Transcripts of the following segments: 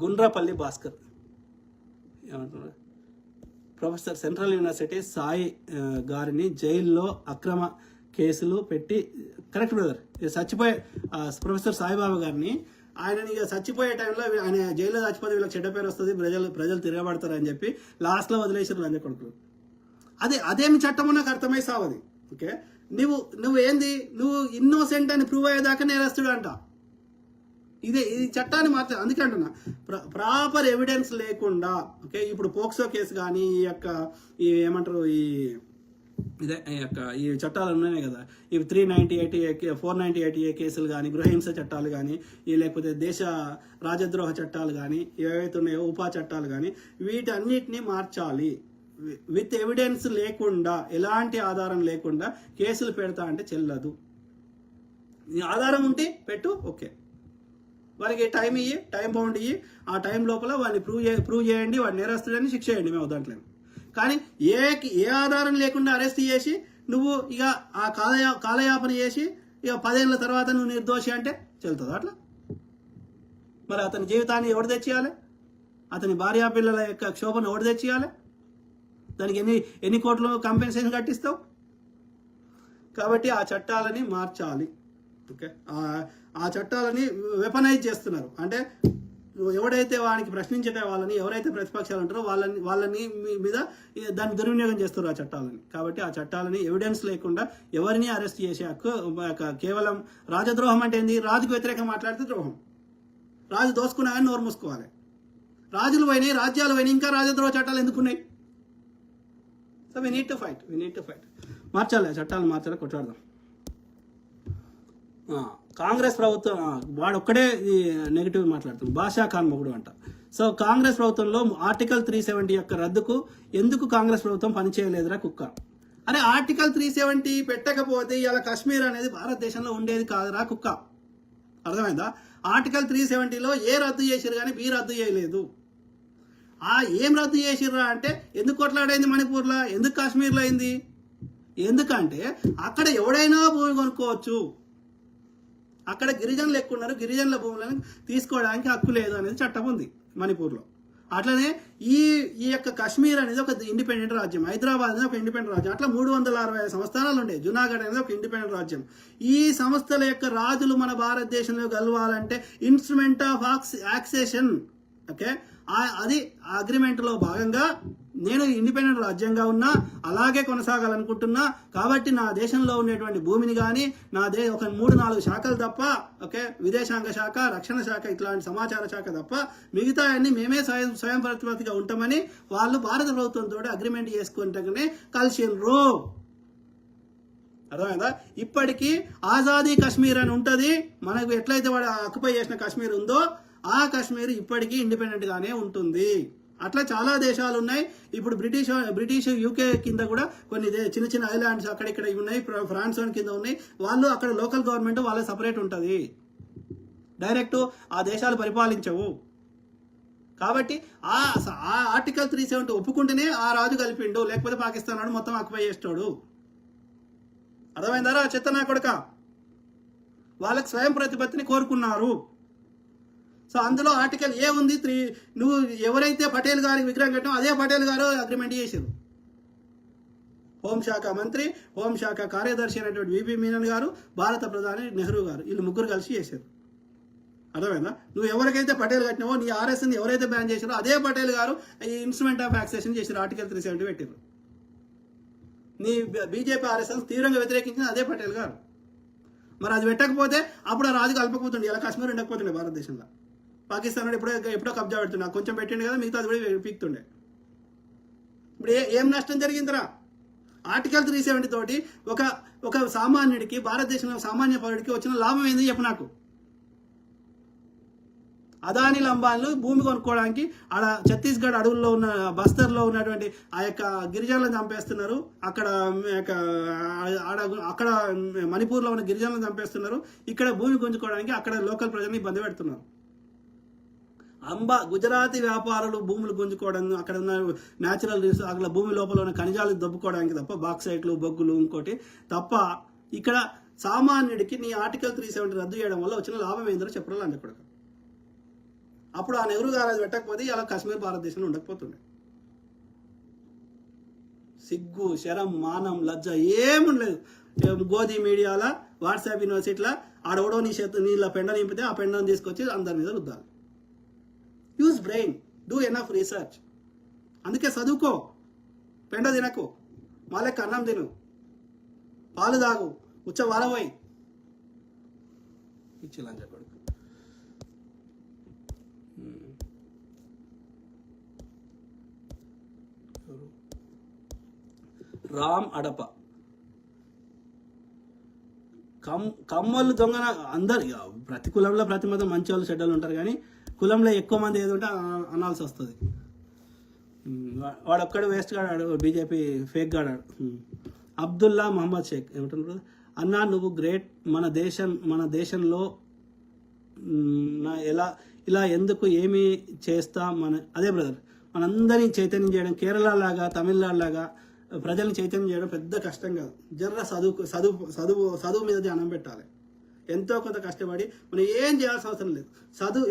గుండ్రాపల్లి భాస్కర్ ఏమంటున్నారు, professor central university Sai గారిని జైల్లో అక్రమ కేసులు పెట్టి, కరెక్ట్ బ్రదర్, చచ్చిపోయే ప్రొఫెసర్ సాయిబాబా గారిని ఆయనని చచ్చిపోయే టైంలో ఆయన జైల్లో చచ్చిపోతే వీళ్ళకి చెడ్డ పేరు వస్తుంది, ప్రజలు తిరగబడతారు అని చెప్పి లాస్ట్లో వదిలేసారు లంజ కొడుకులు. అదేమి చట్టమో నాకు అర్థమై సావది. ఓకే, నువ్వు ఏంది, నువ్వు ఇన్నోసెంట్ అని ప్రూవ్ అయ్యేదాకా నేరస్తుడు అంట. ఇది చట్టాన్ని మార్చాలి. అందుకే అంటున్నా, ప్రాపర్ ఎవిడెన్స్ లేకుండా, ఓకే, ఇప్పుడు పోక్సో కేసు కానీ ఈ ఏమంటారు ఈ చట్టాలు ఉన్నాయి కదా, ఇవి 398 498 కేసులు కానీ, గృహహింస చట్టాలు కానీ, లేకపోతే దేశ రాజద్రోహ చట్టాలు కానీ, ఏవైతే ఉన్నాయో ఉపా చట్టాలు కానీ, వీటన్నిటిని మార్చాలి. విత్ ఎవిడెన్స్ లేకుండా, ఎలాంటి ఆధారం లేకుండా కేసులు పెడతా అంటే చెల్లదు. ఆధారం ఉంటే పెట్టు, ఓకే, వారికి టైం బౌండ్ ఇయ్యి, ఆ టైం లోపల వాడిని ప్రూవ్ చేయండి, వాడిని నేరస్తుడని శిక్ష చేయండి, మేము దాంట్లో. కానీ ఏ ఆధారం లేకుండా అరెస్ట్ చేసి నువ్వు ఇక ఆ కాలయాపన చేసి ఇక 10 ఏళ్ళ తర్వాత నువ్వు నిర్దోషి అంటే చెల్తుంది అట్లా? మరి అతని జీవితాన్ని ఎవడు తెచ్చేయాలి? అతని భార్యా పిల్లల యొక్క క్షోభను ఎవడు తెచ్చేయాలి? దానికి ఎన్ని కోట్లు కంపెన్సేషన్ కట్టిస్తావు? కాబట్టి ఆ చట్టాలని మార్చాలి. ఓకే, ఆ చట్టాలని వెపనైజ్ చేస్తున్నారు. అంటే ఎవడైతే వానికి ప్రశ్నించే వాళ్ళని, ఎవరైతే ప్రతిపక్షాలు ఉంటారో వాళ్ళని మీద దాన్ని దుర్వినియోగం చేస్తారు ఆ చట్టాలని. కాబట్టి ఆ చట్టాలని ఎవిడెన్స్ లేకుండా ఎవరిని అరెస్ట్ చేసే హక్కు కేవలం రాజద్రోహం అంటే ఏంది? రాజుకు వ్యతిరేకంగా మాట్లాడితే ద్రోహం. రాజు దోసుకున్నా కానీ నోరు మూసుకోవాలి. రాజులు పోయినాయి, రాజ్యాలు పోయినాయి, ఇంకా రాజద్రోహ చట్టాలు ఎందుకున్నాయి? So we need to fight. మార్చాలి, చట్టాలు మార్చాలి, కొట్లాడదాం. కాంగ్రెస్ ప్రభుత్వం వాడు ఒక్కడే నెగిటివ్ మాట్లాడుతుంది, బాషా ఖాన్ మొగుడు అంట. సో కాంగ్రెస్ ప్రభుత్వంలో ఆర్టికల్ 370 యొక్క రద్దుకు ఎందుకు కాంగ్రెస్ ప్రభుత్వం పనిచేయలేదురా కుక్క? అరే, ఆర్టికల్ 370 పెట్టకపోతే ఇలా కాశ్మీర్ అనేది భారతదేశంలో ఉండేది కాదురా కుక్క. అర్థమైందా? ఆర్టికల్ 370లో ఏ రద్దు చేసిరు కానీ బి రద్దు చేయలేదు. ఏం రద్దు చేసిర్రా అంటే, ఎందుకు కొట్లాడైంది మణిపూర్లో, ఎందుకు కాశ్మీర్లో అయింది? ఎందుకంటే అక్కడ ఎవడైనా భూమి కొనుక్కోవచ్చు, అక్కడ గిరిజనులు ఎక్కువ ఉన్నారు, గిరిజనుల భూములను తీసుకోవడానికి హక్కు లేదు అనేది చట్టం ఉంది మణిపూర్లో. అట్లనే ఈ యొక్క కాశ్మీర్ అనేది ఒక ఇండిపెండెంట్ రాజ్యం, హైదరాబాద్ అనేది ఒక ఇండిపెండెంట్ రాజ్యం. అట్లా 365 సంస్థానాలు ఉండే. జునాగఢ్ అనేది ఒక ఇండిపెండెంట్ రాజ్యం. ఈ సంస్థల యొక్క రాజులు మన భారతదేశంలో గెలవాలంటే ఇన్స్ట్రుమెంట్ ఆఫ్ యాక్సేషన్, ఓకే, అది అగ్రిమెంట్లో భాగంగా నేను ఇండిపెండెంట్ రాజ్యంగా ఉన్నా, అలాగే కొనసాగాలనుకుంటున్నా. కాబట్టి నా దేశంలో ఉండేటువంటి భూమిని కానీ, ఒక 3-4 శాఖలు తప్ప, ఓకే, విదేశాంగ శాఖ, రక్షణ శాఖ, ఇట్లాంటి సమాచార శాఖ తప్ప మిగతా అన్ని మేమే స్వయం ప్రతిపత్తిగా ఉంటామని వాళ్ళు భారత ప్రభుత్వంతో అగ్రిమెంట్ చేసుకుంటేనే కలిసిన్రు. అర్థమైందా? ఇప్పటికీ ఆజాదీ కాశ్మీర్ అని ఉంటుంది. మనకు ఎట్లయితే వాడు ఆక్యుపై చేసిన కాశ్మీర్ ఉందో ఆ కాశ్మీర్ ఇప్పటికీ ఇండిపెండెంట్ గానే ఉంటుంది. అట్లా చాలా దేశాలు ఉన్నాయి. ఇప్పుడు బ్రిటిష్ యూకే కింద కూడా కొన్ని చిన్న చిన్న ఐలాండ్స్ అక్కడిక్కడ ఉన్నాయి, ఫ్రాన్స్ కింద ఉన్నాయి. వాళ్ళు అక్కడ లోకల్ గవర్నమెంట్ వాళ్ళ సపరేట్ ఉంటుంది, డైరెక్ట్ ఆ దేశాలు పరిపాలించవు. కాబట్టి ఆ ఆర్టికల్ 370 ఒప్పుకుంటేనే ఆ రాజు కలిపిండు, లేకపోతే పాకిస్తాన్ వాడు మొత్తం ఆక్యుపై చేస్తాడు. అర్థమైందారా చెత్త నా కొడుక? వాళ్ళకి స్వయం ప్రతిపత్తిని కోరుకున్నారు. సో అందులో ఆర్టికల్ ఏ ఉంది, నువ్వు ఎవరైతే పటేల్ గారికి విగ్రహం కట్టామో అదే పటేల్ గారు అగ్రిమెంట్ చేశారు. హోంశాఖ మంత్రి, హోంశాఖ కార్యదర్శి అయినటువంటి విపి మీనన్ గారు, భారత ప్రధాని నెహ్రూ గారు, వీళ్ళు ముగ్గురు కలిసి చేశారు. అర్థమైందా? నువ్వు ఎవరికైతే పటేల్ కట్టినావో, నీ ఆర్ఎస్ని ఎవరైతే బ్యాన్ చేశారో అదే పటేల్ గారు ఈ ఇన్స్ట్రుమెంట్ ఆఫ్ యాక్సేషన్ చేశారు, ఆర్టికల్ 370 పెట్టారు. నీ బీజేపీ ఆర్ఎస్ఎస్ తీవ్రంగా వ్యతిరేకించింది అదే పటేల్ గారు. మరి అది పెట్టకపోతే అప్పుడు ఆ రాజు కలపకపోతుండే, ఇలా కాశ్మీర్ ఉండకపోతుండే భారతదేశంలో. పాకిస్తాన్ ఎప్పుడో కబ్జా పెడుతున్నా, కొంచెం పెట్టిండు కదా, మిగతా అది కూడా పీక్తుండే. ఇప్పుడు ఏం నష్టం జరిగిందిరా? ఆర్టికల్ 370 తోటి ఒక సామాన్యుడికి, భారతదేశంలో సామాన్య పౌరుడికి వచ్చిన లాభం ఏంది చెప్పు నాకు? అదాని లంబాన్లు భూమి కొనుక్కోవడానికి ఆడ ఛత్తీస్గఢ్ అడవుల్లో ఉన్న బస్తర్లో ఉన్నటువంటి ఆ యొక్క గిరిజనులను చంపేస్తున్నారు. అక్కడ మణిపూర్లో ఉన్న గిరిజనులను చంపేస్తున్నారు. ఇక్కడ భూమి గుంజుకోవడానికి అక్కడ లోకల్ ప్రజల్ని ఇబ్బంది పెడుతున్నారు. గుజరాతీ వ్యాపారులు భూములు గుంజుకోవడం, అక్కడ ఉన్న న్యాచురల్ రిసోర్స్, అక్కడ భూమి లోపల ఉన్న ఖనిజాలు దొబ్బుకోవడానికి తప్ప, బాక్సైట్లు, బొగ్గులు, ఇంకోటి తప్ప ఇక్కడ సామాన్యుడికి నీ ఆర్టికల్ 370 రద్దు చేయడం వల్ల వచ్చిన లాభం ఏందో చెప్పడం అండి. అప్పుడు ఆ నెహ్రూ గారు అది పెట్టకపోతే ఇలా కాశ్మీర్ భారతదేశంలో ఉండకపోతుండే. సిగ్గు, శరం, మానం, లజ్జ ఏముండలేదు. గోధి మీడియాలో, వాట్సాప్ యూనివర్సిటీలో ఆడవడో నీళ్ళ పెండ నింపితే ఆ పెండను తీసుకొచ్చి అందరి మీద రుద్దాలి. Use brain, do enough research. అందుకే చదువుకో, పెండ తినకు, మాలెక్క అన్నం తిను, పాలు తాగు, ఉచ్చ వారపోయి ఇచ్చిలంజ కొడుకు. రామ్ అడప కమ్మలు దొంగన అందరు ప్రతి కులంలో ప్రతి మతం మంచి వాళ్ళు చెడ్డలు ఉంటారు, కానీ కులంలో ఎక్కువ మంది ఏది ఉంటే అనాల్సి వస్తుంది. వాడు ఒక్కడు వేస్ట్ గాడాడు, బీజేపీ ఫేక్ గాడాడు. అబ్దుల్లా మహమ్మద్ షేక్ ఏమంటున్నారు, అన్నా నువ్వు గ్రేట్, మన దేశంలో ఇలా ఎందుకు ఏమి చేస్తా అదే బ్రదర్, మనందరినీ చైతన్యం చేయడం, కేరళ లాగా తమిళనాడు లాగా ప్రజల్ని చైతన్యం చేయడం పెద్ద కష్టం కాదు. జర్ర చదువు మీద ధ్యానం పెట్టాలి. ఎంతో కొంత కష్టపడి మనం ఏం చేయాల్సిన అవసరం లేదు.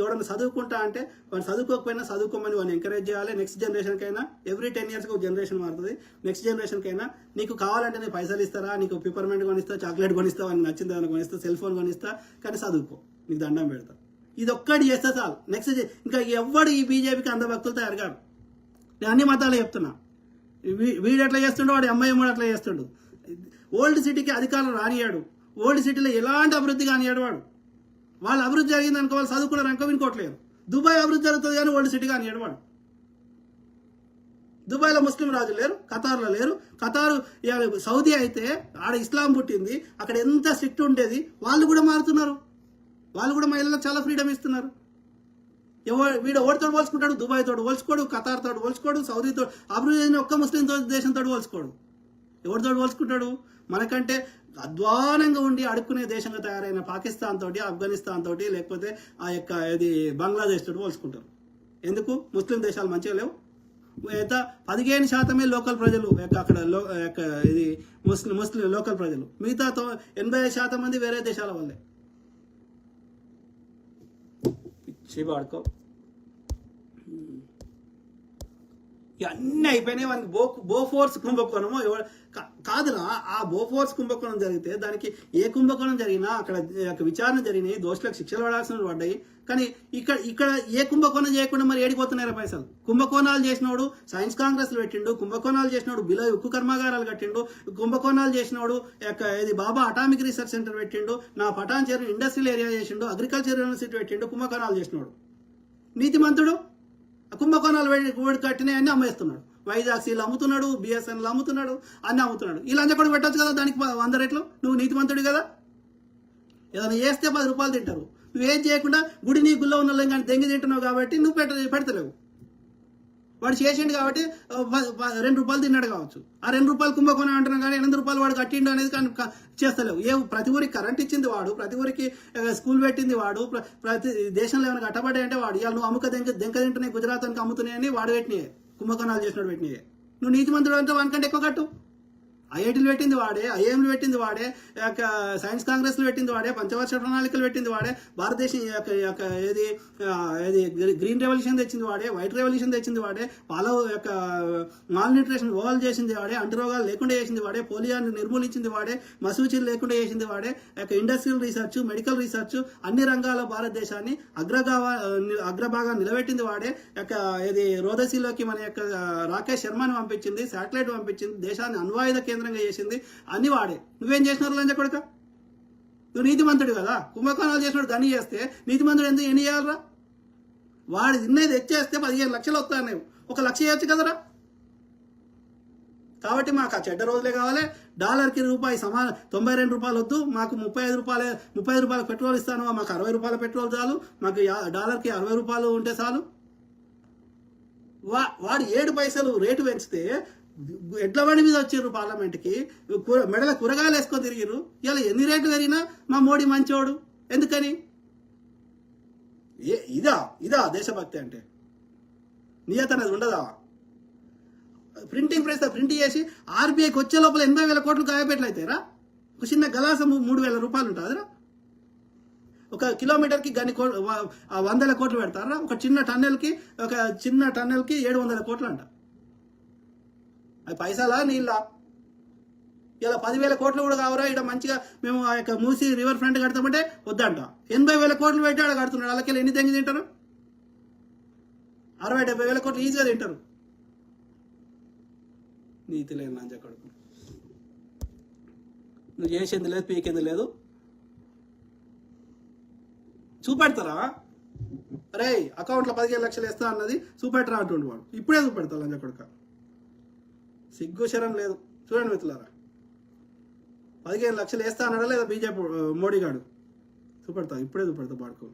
ఎవడన్నా చదువుకుంటా అంటే వాడు చదువుకోకపోయినా చదువుకోమని వాడిని ఎంకరేజ్ చేయాలి. నెక్స్ట్ జనరేషన్కైనా ఎవ్రీ 10 yearsకి ఒక జనరేషన్ మారుతుంది. నెక్స్ట్ జనరేషన్కైనా నీకు కావాలంటే నేను పైసలు ఇస్తారా, నీకు పిపర్మెంట్ కొనిస్తా, చాక్లెట్ కొనిస్తా, అని నచ్చింది అని కొనిస్తా, సెల్ ఫోన్ కొనిస్తా, కానీ చదువుకో, నీకు దండం పెడతా. ఇది ఒక్కటి చేస్తే చాలు. నెక్స్ట్ ఇంకా ఎవ్వడు ఈ బీజేపీకి అంధభక్తులు తయారు కాదు. నేను అన్ని మతాలు చెప్తున్నా. వీడు ఎట్లా చేస్తుండో వాడు అమ్మాయి మూడు అట్లా చేస్తుండు. ఓల్డ్ సిటీకి అధికారం రానియాడు. ఓల్డ్ సిటీలో ఎలాంటి అభివృద్ధి కానియాడు వాడు. వాళ్ళ అభివృద్ధి జరిగింది అనుకో, వాళ్ళు చదువుకున్నారు అనుకో, వినుకోవట్లేదు. దుబాయ్ అభివృద్ధి జరుగుతుంది కానీ ఓల్డ్ సిటీ కానియాడు వాడు. దుబాయ్లో ముస్లిం రాజులు లేరు, ఖతార్లో లేరు. ఖతారు సౌదీ అయితే ఆడ ఇస్లాం పుట్టింది, అక్కడ ఎంత స్ట్రిక్ట్ ఉండేది. వాళ్ళు కూడా మారుతున్నారు. వాళ్ళు కూడా మహిళలకు చాలా ఫ్రీడమ్ ఇస్తున్నారు. వీడు ఎవరితో పోల్చుకుంటాడు? దుబాయ్ తోడు పోల్చుకోడు, ఖతార్ తోడు పోల్చుకోడు, సౌదీతో అభివృద్ధి చెందిన ఒక్క ముస్లిం దేశంతో పోల్చుకోడు. ఎవరితో పోల్చుకుంటాడు? మనకంటే అధ్వానంగా ఉండి అడుక్కునే దేశంగా తయారైన పాకిస్తాన్ తోటి, ఆఫ్ఘనిస్తాన్ తోటి, లేకపోతే ఆ యొక్క ఇది బంగ్లాదేశ్ తోటి పోల్చుకుంటారు. ఎందుకు? ముస్లిం దేశాలు మంచిగా లేవు. 15% లోకల్ ప్రజలు అక్కడ ఇది ముస్లిం లోకల్ ప్రజలు. మిగతా 85% మంది వేరే దేశాల వాళ్ళే. శివాడుకో ఇవన్నీ అయిపోయినాయి. వానికి బోఫోర్స్ కుంభకోణము కాదురా. ఆ బోఫోర్స్ కుంభకోణం జరిగితే దానికి ఏ కుంభకోణం జరిగినా అక్కడ విచారణ జరిగినాయి, దోషులకు శిక్షలు పడాల్సిన పడ్డాయి. కానీ ఇక్కడ ఏ కుంభకోణం చేయకుండా మరి ఏడిపోతున్నారా పైసలు? కుంభకోణాలు చేసినోడు సైన్స్ కాంగ్రెస్లు పెట్టిండు, కుంభకోణాలు చేసినోడు బిలో ఉక్కు కర్మాగారాలు కట్టిండు, కుంభకోణాలు చేసినోడు ఇది బాబా అటామిక్ రీసెర్చ్ సెంటర్ పెట్టిండు, నా పటాన్ చెరు ఇండస్ట్రియల్ ఏరియా చేసిండు, అగ్రికల్చర్ యూనివర్సిటీ పెట్టిండు. కుంభకోణాలు చేసినోడు నీతిమంతుడు. కుంభకోణాలు కట్టినాయన్నీ అమ్మేస్తున్నాడు. వైజాగ్ సీలు అమ్ముతున్నాడు, బిఎస్ఎన్లు అమ్ముతున్నాడు, అన్నీ అమ్ముతున్నాడు. ఈ లంచ కూడా పెట్టచ్చు కదా దానికి 100 రెట్లు. నువ్వు నీతిమంతుడు కదా. ఏదైనా చేస్తే 10 రూపాయలు తింటారు. నువ్వేం చేయకుండా గుడి నీ గుళ్ళో ఉన్న కానీ దెంగి తింటున్నావు కాబట్టి నువ్వు పెడతలేవు. వాడు చేసిండు కాబట్టి 2 రూపాయలు తిన్నాడు కావచ్చు. ఆ 2 రూపాయలు కుంభకోణం అంటున్నావు కానీ 8 రూపాయలు వాడు కట్టిండు అనేది కానీ చేస్తలేవు. ప్రతి ఊరికి కరెంట్ ఇచ్చింది వాడు, ప్రతి ఊరికి స్కూల్ పెట్టింది వాడు, ప్రతి దేశంలో ఏమైనా కట్టబడ్డాయి అంటే వాడు. ఇవాళ నువ్వు దెంక తింటున్నాయి, గుజరాత్కి అమ్ముతున్నాయని వాడు పెట్టినాయి, కుంభకోణాలు చేసినాడు పెట్టినాయి. నువ్వు నీతిమంతుడు అంటే వానికంటే ఎక్కువ కట్టు. ఐఐటీలు పెట్టింది వాడే, ఐఏఎంలు పెట్టింది వాడే, సైన్స్ కాంగ్రెస్లు పెట్టింది వాడే, పంచవర్ష ప్రణాళికలు పెట్టింది వాడే, భారతదేశం ఏది గ్రీన్ రెవల్యూషన్ తెచ్చింది వాడే, వైట్ రెవల్యూషన్ తెచ్చింది వాడే, వాళ్ళ యొక్క మాల్ న్యూట్రిషన్ ఓవల్ చేసింది వాడే, అంటురోగాలు లేకుండా చేసింది వాడే, పోలియోని నిర్మూలించింది వాడే, మసూచీలు లేకుండా చేసింది వాడే, ఇండస్ట్రియల్ రీసెర్చ్, మెడికల్ రీసెర్చ్ అన్ని రంగాల్లో భారతదేశాన్ని అగ్రభాగా నిలబెట్టింది వాడే. రోదసీలోకి మన యొక్క రాకేష్ శర్మని పంపించింది, శాటిలైట్ పంపించింది, దేశాన్ని అణ్వాయుధ కేంద్రంగా చేసింది, అన్ని వాడే. నువ్వేం చేసినారు లంచ కొడుక? నువ్వు నీతిమంతుడు కదా. కుంభకోణాలు చేసినాడు గని చేస్తే నీతిమంతుడు ఎందుకు ఎన్ని చేయాలరా? వాడు తిన్నది తెచ్చేస్తే 15 లక్షలు వస్తాయి. 1 లక్ష చేయొచ్చు కదరా. కాబట్టి మాకు ఆ చెడ్డ రోజులే కావాలి. డాలర్కి రూపాయి సమానం 92 రూపాయలు వద్దు. మాకు 35 రూపాయల పెట్రోల్ ఇస్తాను. మాకు 60 రూపాయల పెట్రోల్ చాలు. మాకు డాలర్కి 60 రూపాయలు ఉంటే చాలు. వాడు 7 పైసలు రేటు పెంచితే ఎడ్ల బండి మీద వచ్చారు పార్లమెంట్కి, మెడల కూరగాయలు వేసుకొని తిరిగిరు. ఇలా ఎన్ని రేట్లు పెరిగినా మా మోడీ మంచోడు. ఎందుకని? ఇదా దేశభక్తి అంటే? నియత అనేది ఉండదా? ప్రింటింగ్ ప్రెస్ ప్రింట్ చేసి ఆర్బీఐకి వచ్చే లోపల 80,000 కోట్లు గాయపెట్లు అవుతాయిరా. ఒక చిన్న గలాసం 3,000 రూపాయలు ఉంటుందిరా. ఒక కిలోమీటర్కి గని వందల కోట్లు పెడతారా? ఒక చిన్న టన్నెల్కి 700 కోట్లు అంట. అది పైసలా నీళ్ళ? ఇలా 10,000 కోట్లు కూడా కావరా? ఇక్కడ మంచిగా మేము ఆ యొక్క మూసి రివర్ ఫ్రంట్ కడతామంటే వద్దంట. 80,000 కోట్లు పెట్టి ఆడ కడుతున్నాడు. వాళ్ళకి ఎన్ని తెంగి తింటారు? 60-70 వేల కోట్లు ఈజీగా తింటారు. నీతి లేదు లంజ కొడుకు. నువ్వు చేసింది లేదు, పీకింది లేదు. చూపెడతారా? అరే అకౌంట్లో 15 లక్షలు వేస్తా అన్నది చూపెట్టరా అంటుండు వాడు. ఇప్పుడే చూపెడతా లంజ కొడుక. సిగ్గు శరం లేదు. చూడండి మిత్రులారా, 15 లక్షలు వేస్తా అన్నాడా లేదా బీజేపీ మోడీ గాడు? చూపెడతా, ఇప్పుడే చూపెడతా పాడుకో.